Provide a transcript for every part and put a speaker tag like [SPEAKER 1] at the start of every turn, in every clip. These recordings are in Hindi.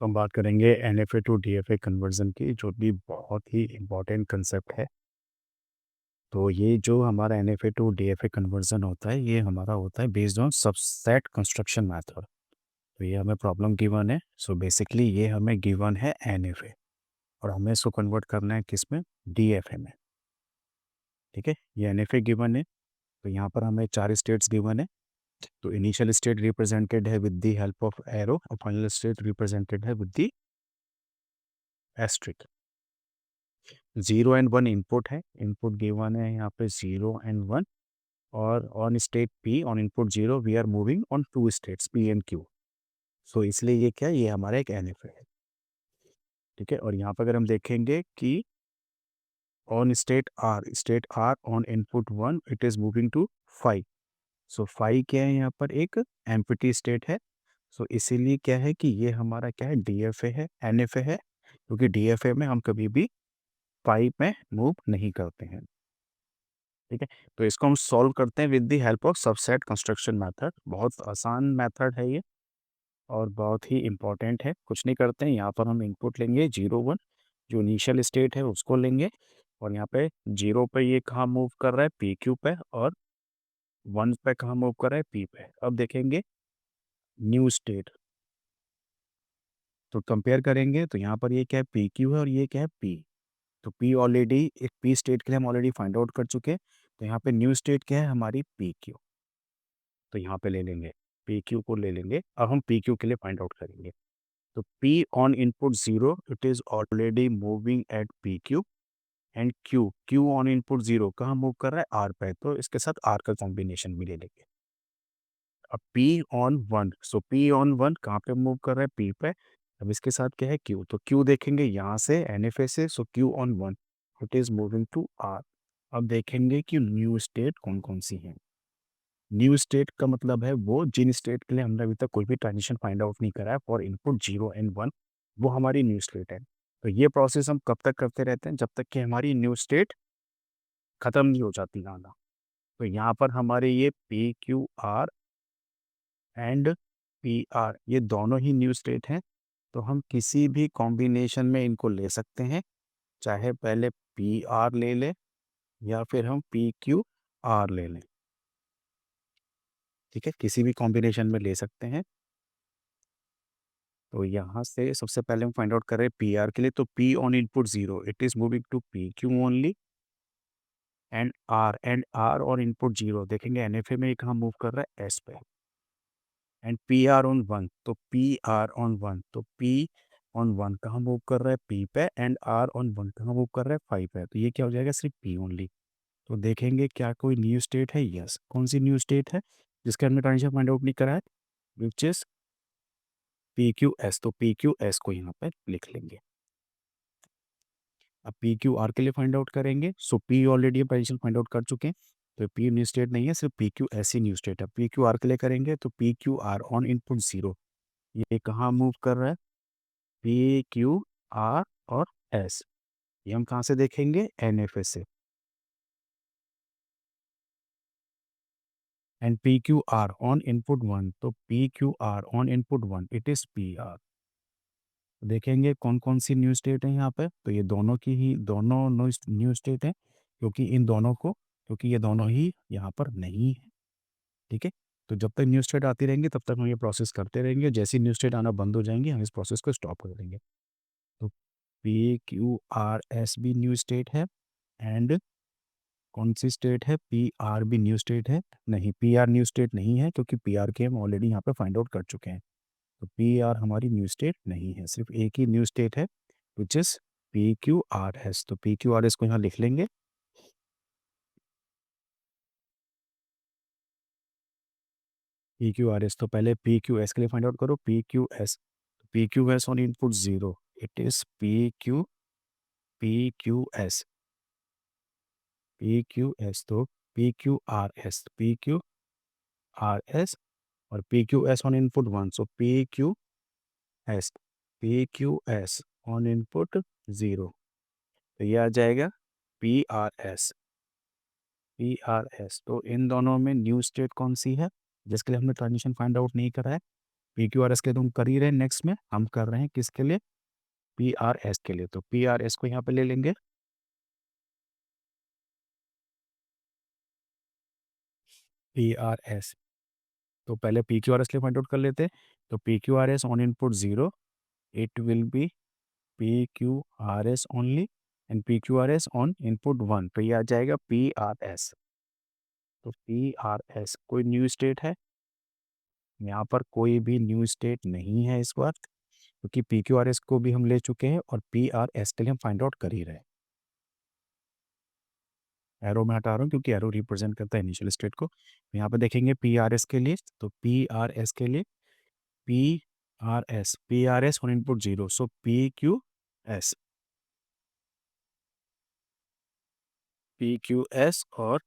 [SPEAKER 1] तो हम बात करेंगे एनएफए टू डीएफए कन्वर्जन की, जो कि बहुत ही इम्पोर्टेंट कंसेप्ट है। तो ये जो हमारा एनएफए टू डीएफए कन्वर्जन होता है, ये हमारा होता है based on subset construction method. तो ये हमें प्रॉब्लम गिवन है। सो बेसिकली ये हमें गिवन है एनएफए, और हमें इसको कन्वर्ट करना है किस में? डीएफए में। ठीक है, ये एनएफए गिवन है। तो यहाँ पर हमें 4 स्टेट्स गिवन है। तो इनिशियल स्टेट रिप्रेजेंटेड है with the help of arrow, और फाइनल स्टेट रिप्रेजेंटेड है with the asterisk. 0 and 1 input है, इनपुट गिवन है यहाँ पे 0 एंड 1। और on state P on input 0 we are moving on 2 states P and Q। So इसलिए ये क्या है, ये हमारा एक एनएफए है। ठीक है, और यहाँ पर अगर हम देखेंगे कि on state R on input 1 it is moving to 5। So 5 क्या है, यहाँ पर एक एम्प्टी स्टेट है। सो इसीलिए क्या है कि ये हमारा क्या है, डीएफए है, एनएफए है, क्योंकि डीएफए में हम कभी भी 5 में मूव नहीं करते हैं। ठीक है, तो इसको हम सॉल्व करते हैं with the help of subset construction method. बहुत आसान मेथड है ये, और बहुत ही इम्पोर्टेंट है। कुछ नहीं करते हैं, यहाँ पर हम इनपुट लेंगे 0 1, जो इनिशियल स्टेट है उसको लेंगे। और यहाँ पे 0 पे ये कहाँ मूव कर रहा है, पी क्यू पे, और 1 पे कहाँ मूव कर रहा है, पी पे। अब देखेंगे न्यू स्टेट, तो कंपेयर करेंगे। तो यहाँ पर ये क्या है, पी क्यू है, और ये क्या है, पी। तो पी ऑलरेडी, एक पी स्टेट के लिए हम ऑलरेडी फाइंड आउट कर चुके हैं। तो यहाँ पे न्यू स्टेट क्या है, हमारी पी क्यू। तो यहाँ पे ले लेंगे, पी क्यू को ले लेंगे। अब हम पी क्यू के लिए फाइंड आउट करेंगे। तो P on input 0 it is already moving at PQ, and Q on input 0 कहाँ मूव कर रहा है, R पे। तो इसके साथ R का कॉम्बिनेशन भी ले लेंगे। अब P on 1, so P on 1 कहाँ पे मूव कर रहा है, P पे। अब इसके साथ क्या है, Q। तो Q देखेंगे यहाँ से NFA से, so Q on 1 it is moving to R। अब देखेंगे कि न्यू स्टेट कौन कौन सी है। न्यू स्टेट का मतलब है वो जिन स्टेट के लिए हमने अभी तक कोई भी ट्रांजिशन फाइंड आउट नहीं करा है, फॉर इनपुट 0 एंड 1, वो हमारी न्यू स्टेट है। तो ये प्रोसेस हम कब तक करते रहते हैं, जब तक कि हमारी न्यू स्टेट खत्म नहीं हो जाती आना। तो यहाँ पर हमारे ये P Q are and P R, ये दोनों ही न्यू स्टेट हैं। तो हम किसी भी कॉम्बिनेशन में इनको ले सकते हैं, चाहे पहले पी आर ले लें, या फिर हम पी क्यू आर ले लें। ठीक है, किसी भी कॉम्बिनेशन में ले सकते हैं। तो यहाँ से सबसे पहले हम फाइंड आउट कर रहे हैं पी आर के लिए। तो P on input 0 it is moving to P Q only, and R on input 0 देखेंगे एनएफए में कहाँ मूव कर रहा है, एस पे। एंड पी आर ऑन 1, तो पी आर ऑन 1, तो पी ऑन 1 कहाँ मूव कर रहा है, पी पे। एंड आर ऑन 1 कहाँ मूव कर रहा है, 5 पे। तो ये क्या हो जाएगा, सिर्फ पी ओनली। तो देखेंगे क्या कोई न्यू स्टेट है, यस। कौन सी न्यू स्टेट है जिसके हमने ट्रांजिशन फाइंड आउट नहीं करा है, which is P Q S. तो पी क्यू एस को यहाँ पे लिख लेंगे। अब पी क्यू आर के लिए फाइंड आउट करेंगे। So P already position find out कर चुके हैं, तो पी न्यू स्टेट नहीं है, सिर्फ पी क्यू एस ही न्यू स्टेट है। पी क्यू आर के लिए करेंगे, तो P Q are on input 0 ये कहाँ मूव कर रहा है, पी क्यू आर और एस। ये हम कहाँ से देखेंगे, एन एफ एस से। And P Q are on input 1, तो P Q are on input 1 it is P R. देखेंगे कौन कौन सी न्यू स्टेट है यहाँ पे। तो ये दोनों की ही दोनों न्यू स्टेट है, क्योंकि इन दोनों को, क्योंकि ये दोनों ही यहाँ पर नहीं है। ठीक है, तो जब तक न्यू स्टेट आती रहेंगी तब तक हम ये प्रोसेस करते रहेंगे। जैसे ही न्यू स्टेट आना बंद हो जाएंगे, हम इस प्रोसेस को स्टॉप कर देंगे। तो पी क्यू आर एस भी न्यू स्टेट है, एंड कौन सी स्टेट है, पी आर भी न्यू स्टेट है। नहीं, पी आर न्यू स्टेट नहीं है, क्योंकि पी आर के हम ऑलरेडी यहाँ पे फाइंड आउट कर चुके हैं। तो पी आर हमारी न्यू स्टेट नहीं है, सिर्फ एक ही न्यू स्टेट है, which is P Q R S. तो पी क्यू आर एस को यहाँ लिख लेंगे। पी क्यू आर एस, तो पहले पी क्यू एस के लिए फाइंड आउट करो, P Q S. P Q S on input 0 it is P Q S, P Q S. तो P Q R S, P Q R S, और P Q S on input 1, so P Q S, P Q S on input 0। तो ये आ जाएगा P R S, P R S. तो इन दोनों में न्यू स्टेट कौन सी है जिसके लिए हमने ट्रांजिशन फाइंड आउट नहीं करा है, PQRS के तो हम कर ही रहे हैं, नेक्स्ट में हम कर रहे हैं किसके लिए? PRS के लिए। तो PRS को यहाँ पे ले लेंगे, PRS। तो पहले PQRS के लिए फाइंड आउट कर लेते हैं। तो PQRS on input 0, it will be PQRS only, and PQRS on input 1, तो ये आ जाएगा PRS। तो PRS कोई न्यू स्टेट है? यहाँ पर कोई भी न्यू स्टेट नहीं है इस बार, क्योंकि PQRS को भी हम ले चुके हैं और PRS के लिए हम फाइंड आउट कर ही रहे हैं। एरो में हटा रहा हूँ क्योंकि एरो रिप्रेजेंट करता है इनिशियल स्टेट को। यहाँ पे देखेंगे PRS के लिए, तो PRS के लिए PRS on input 0, so PQS और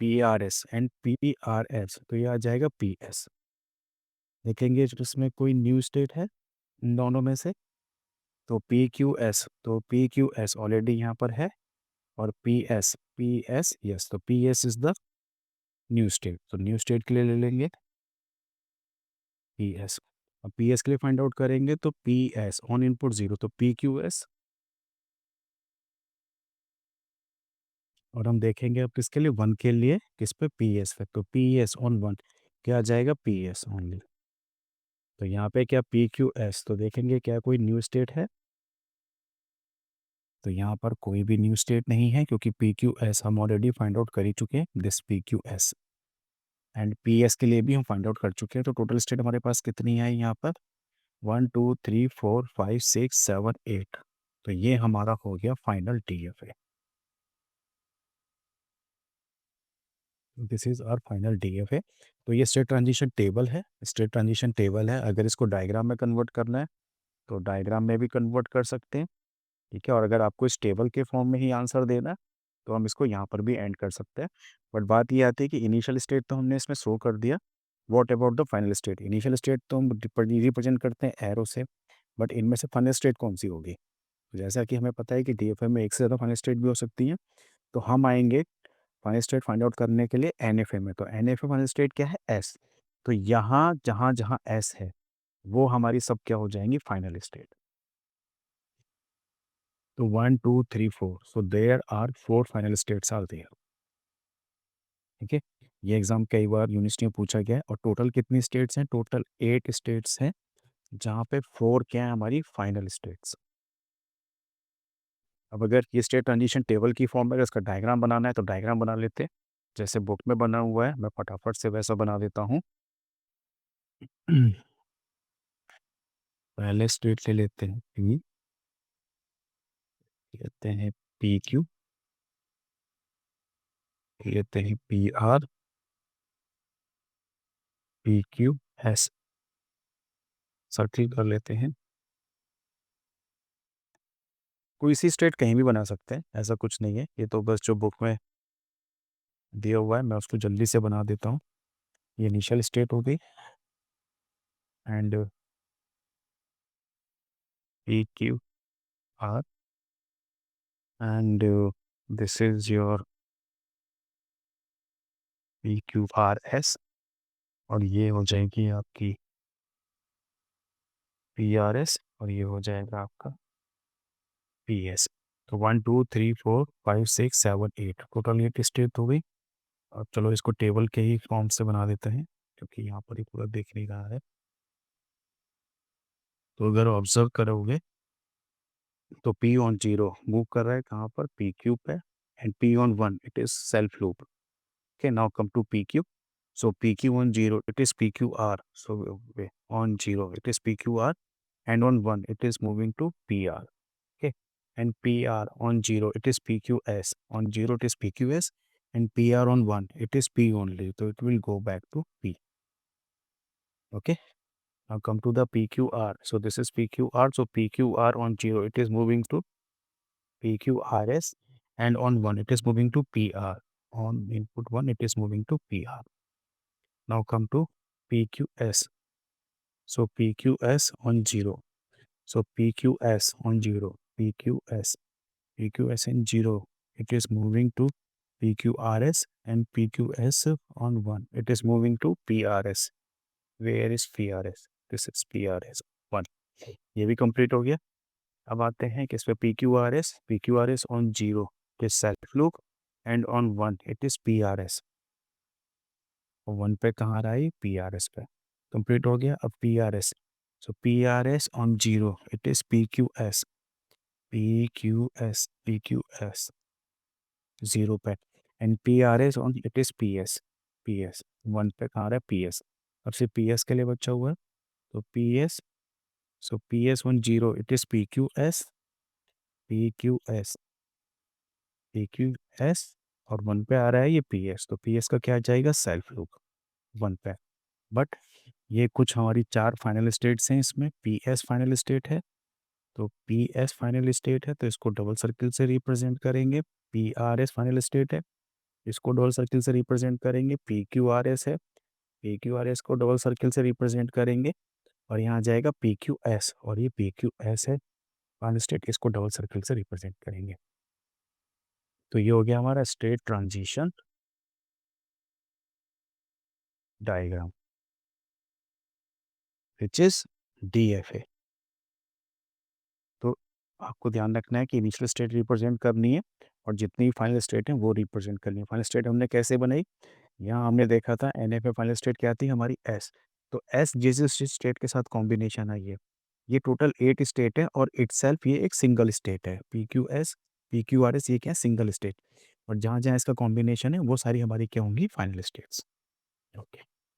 [SPEAKER 1] PRS एंड PRS, तो ये आ जाएगा PS। देखेंगे इसमें कोई न्यू स्टेट है इन दोनों में से? तो PQS ऑलरेडी यहाँ पर है, और PS यस, तो PS is the new state. तो न्यू स्टेट के लिए ले लेंगे PS। अब PS के लिए फाइंड आउट करेंगे, तो PS ऑन इनपुट 0, तो PQS, और हम देखेंगे अब किसके लिए? 1 के लिए, किस पे? PS पे। तो PS ऑन 1 क्या आ जाएगा? PS only. तो यहाँ पे क्या PQS, तो देखेंगे क्या कोई न्यू स्टेट है? तो यहाँ पर कोई भी न्यू स्टेट नहीं है, क्योंकि PQS हम ऑलरेडी फाइंड आउट कर ही चुके हैं, दिस PQS। एंड PS के लिए भी हम फाइंड आउट कर चुके हैं। तो टोटल स्टेट हमारे पास कितनी आई यहाँ पर? 1 2 3 4 5 6 7 8। तो ये हमारा हो गया final DFA। This is our final DFA। तो ये स्टेट ट्रांजिशन टेबल है, स्टेट ट्रांजिशन टेबल है। अगर इसको डायग्राम में कन्वर्ट करना है तो डायग्राम में भी कन्वर्ट कर सकते हैं, ठीक है। और अगर आपको इस टेबल के फॉर्म में ही आंसर देना है तो हम इसको यहाँ पर भी एंड कर सकते हैं। बट बात ये आती है कि इनिशियल स्टेट तो हमने इसमें शो कर दिया, what about the final state? Initial state तो हम रिप्रेजेंट करते हैं एरो से, बट इनमें से फाइनल स्टेट कौन सी होगी? तो जैसा कि हमें पता है कि DFA में एक से ज़्यादा फाइनल स्टेट भी हो सकती हैं, तो हम आएंगे फाइनल स्टेट फाइंड आउट करने के लिए NFA में। तो NFA फाइनल स्टेट क्या है? S। तो यहाँ जहाँ जहाँ S है वो हमारी सब क्या हो जाएंगी? Final state. तो 1 2 3 4, so there are 4 final states are there, ठीक है। ये एग्जाम कई बार यूनिवर्सिटी में पूछा गया है। और टोटल कितनी स्टेट्स हैं? टोटल 8 स्टेट्स हैं, जहाँ पे 4 क्या है हमारी? Final states. अब अगर ये स्टेट ट्रांजिशन टेबल की फॉर्म में अगर इसका डायग्राम बनाना है तो डायग्राम बना लेते हैं, जैसे बुक में बना हुआ है। मैं फटाफट से वैसा बना देता हूँ। पहले स्टेट ले लेते हैं P, लेते हैं PQ, लेते हैं PR, PQS, सर्किल कर लेते हैं। कोई सी स्टेट कहीं भी बना सकते हैं, ऐसा कुछ नहीं है। ये तो बस जो बुक में दिया हुआ है मैं उसको जल्दी से बना देता हूँ। ये इनिशियल स्टेट हो गई, and PQR, and this is your PQRS, और ये हो जाएगी आपकी PRS, और ये हो जाएगा आपका PS। तो 1 2 3 4 5 6 7 8, टोटल 8 स्टेट हो गई। अब चलो इसको टेबल के ही फॉर्म से बना देते हैं, क्योंकि यहाँ पर ही पूरा देख नहीं रहा है। तो अगर ऑब्जर्व करोगे तो P ऑन 0 मूव कर रहा है कहाँ पर? PQ पे, and P on 1 it is self loop. Okay, now come to PQ. So PQ on 0, it is PQR. So on 0, it is PQR, and on 1, it is moving to PR. Okay, and PR on 0, it is PQS. On 0, it is PQS, and PR on 1, it is P only. So it will go back to P. Okay, now come to the PQR. So this is PQR. So PQR on 0, it is moving to PQRS, and on 1, it is moving to PR. On input 1, it is moving to PR. Now come to PQS. So PQS on 0. So PQS on 0. PQS in 0. It is moving to PQRS, and PQS on 1. It is moving to PRS. Where is PRS? This is P R S 1। ये भी कंप्लीट हो गया। अब आते हैं कि इस पे P Q R S on 0 is self loop and on 1 it is P R S. 1 पे कहाँ रहा है, पी आर एस पे। कंप्लीट हो गया। अब P R S, so P R S on 0 it is P Q S, P Q S, P Q S 0 पे। And P R S on it is P S, P S 1 पे कहाँ रहा है, पी एस। अब सिर्फ पी एस के लिए बचा हुआ है, तो P S, so P S on 0 it is P Q S, P Q S, P Q S, और 1 पे आ रहा है ये पी एस, तो पी एस का क्या आ जाएगा, सेल्फ लूप 1 पे। बट ये कुछ हमारी 4 फाइनल स्टेट्स हैं, इसमें पी एस फाइनल स्टेट है, तो पी एस फाइनल स्टेट है तो इसको डबल सर्किल से रिप्रेजेंट करेंगे। P R S final state है, इसको डबल सर्किल से रिप्रेजेंट करेंगे। पी क्यू आर एस है, पी क्यू आर एस को डबल सर्किल से रिप्रेजेंट करेंगे। और यहाँ आ जाएगा पी क्यू एस, और ये पी क्यू एस है फाइनल स्टेट, इसको डबल सर्किल से रिप्रेजेंट करेंगे। तो ये हो गया हमारा state transition diagram which is D F A. तो आपको ध्यान रखना है कि इनिशियल स्टेट रिप्रेजेंट करनी है और जितनी फाइनल स्टेट है वो रिप्रेजेंट करनी है। फाइनल स्टेट हमने कैसे बनाई, यहाँ हमने देखा था एन एफ में फाइनल स्टेट क्या थी हमारी, एस। तो एस जिस स्टेट के साथ कॉम्बिनेशन आई है, ये टोटल 8 स्टेट है और इटसेल्फ ये एक सिंगल स्टेट है। P Q S, P Q R S, ये क्या है, सिंगल स्टेट। और जहाँ जहाँ इसका कॉम्बिनेशन है वो सारी हमारी क्या होंगी, फाइनल स्टेट्स। ओके।